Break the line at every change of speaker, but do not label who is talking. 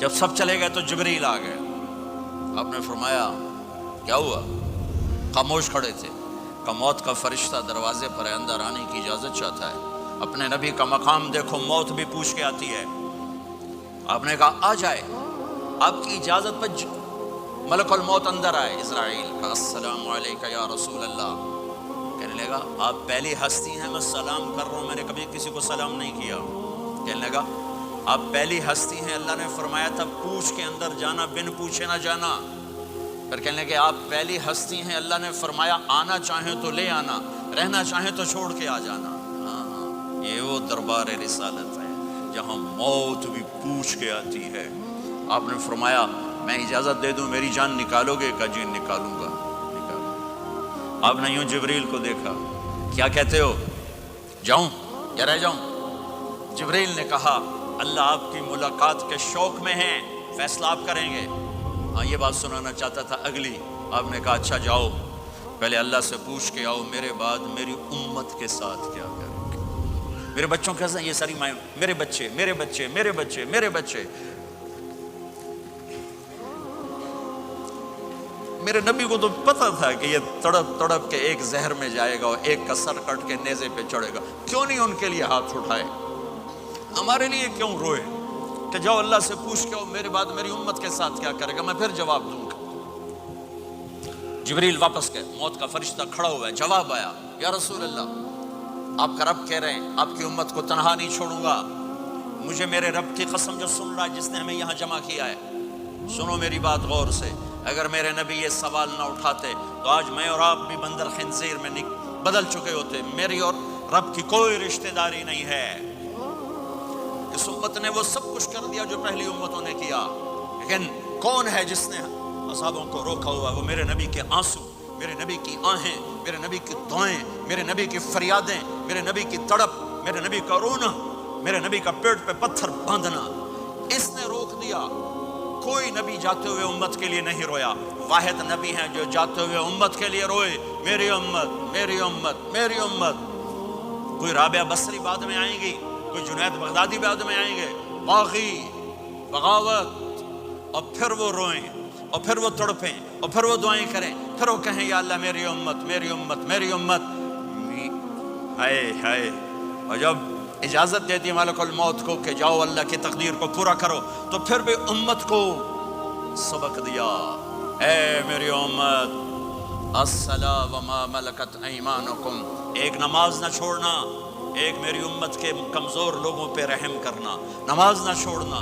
جب سب چلے گئے تو جبریل آ گئے. آپ نے فرمایا کیا ہوا؟ خاموش کھڑے تھے. کہ موت کا فرشتہ دروازے پر ہے، اندر آنے کی اجازت چاہتا ہے. اپنے نبی کا مقام دیکھو، موت بھی پوچھ کے آتی ہے. آپ نے کہا آ جائے. آپ کی اجازت پر ملک الموت اندر آئے. اسرائیل کا السلام علیکہ یا رسول اللہ. کہنے لگا آپ پہلی ہستی ہیں، میں سلام کر رہا ہوں، میں نے کبھی کسی کو سلام نہیں کیا. کہنے لگا آپ پہلی ہستی ہیں، اللہ نے فرمایا تھا پوچھ کے اندر جانا، بن پوچھے نہ جانا. پھر کہنے لگے آپ پہلی ہستی ہیں، اللہ نے فرمایا آنا چاہیں تو لے آنا، رہنا چاہیں تو چھوڑ کے آ جانا. ہاں، یہ وہ دربار رسالت ہے جہاں موت بھی پوچھ کے آتی ہے. آپ نے فرمایا میں اجازت دے دوں میری جان نکالو گے؟ کہ جی نکالوں گا. آپ نے یوں جبریل کو دیکھا، کیا کہتے ہو، جاؤں یا رہ جاؤں؟ جبریل نے کہا اللہ آپ کی ملاقات کے شوق میں ہیں، فیصلہ آپ کریں گے. ہاں یہ بات سنانا چاہتا تھا اگلی. آپ نے کہا اچھا جاؤ، پہلے اللہ سے پوچھ کے آؤ میرے بعد میری امت کے ساتھ کیا کریں گے. میرے بچوں کے ساتھ یہ ساری مائیں، میرے بچے میرے بچے میرے بچے میرے بچے. میرے نبی کو تو پتہ تھا کہ یہ تڑپ تڑپ کے ایک زہر میں جائے گا اور ایک کا سر کٹ کے نیزے پہ چڑھے گا. کیوں نہیں ان کے لیے ہاتھ اٹھائے؟ ہمارے لیے کیوں روئے کہ جاؤ اللہ سے پوچھ کے میرے بعد میری امت کے ساتھ کیا کرے گا، میں پھر جواب دوں گا. جبریل واپس گئے. موت کا فرشتہ کھڑا ہوا ہے. جواب آیا یا رسول اللہ آپ کا رب کہہ رہے ہیں آپ کی امت کو تنہا نہیں چھوڑوں گا. مجھے میرے رب کی قسم جو سن رہا ہے جس نے ہمیں یہاں جمع کیا ہے، سنو میری بات غور سے. اگر میرے نبی یہ سوال نہ اٹھاتے تو آج میں اور آپ بھی بندر خنزیر میں بدل چکے ہوتے. میری اور رب کی کوئی رشتہ داری نہیں ہے. اس امت نے وہ سب کچھ کر دیا جو پہلی امتوں نے کیا، لیکن کون ہے جس نے اصحابوں کو روکا ہوا؟ وہ میرے نبی کے آنسو، میرے نبی کی آہیں، میرے نبی کی دعائیں، میرے نبی کی فریادیں، میرے نبی کی تڑپ، میرے نبی کا رونا، میرے نبی کا پیٹ پہ پتھر باندھنا. اس نے روک دیا. کوئی نبی جاتے ہوئے امت کے لیے نہیں رویا. واحد نبی ہیں جو جاتے ہوئے امت کے لیے روئے، میری امت میری امت میری امت. کوئی رابعہ بصری بعد میں آئیں گی، کوئی جنید بغدادی بعد میں آئیں گے، باغی بغاوت، اور پھر وہ روئیں اور پھر وہ تڑپیں اور پھر وہ دعائیں کریں، پھر وہ کہیں یا اللہ میری امت میری امت میری امت. ہائے ہائے. اور جب اجازت دیتی ملک الموت کو کہ جاؤ اللہ کی تقدیر کو پورا کرو، تو پھر بھی امت کو سبق دیا، اے میری امت الصلاۃ وما ملکت ایمانکم. ایک نماز نہ چھوڑنا، ایک میری امت کے کمزور لوگوں پہ رحم کرنا، نماز نہ چھوڑنا.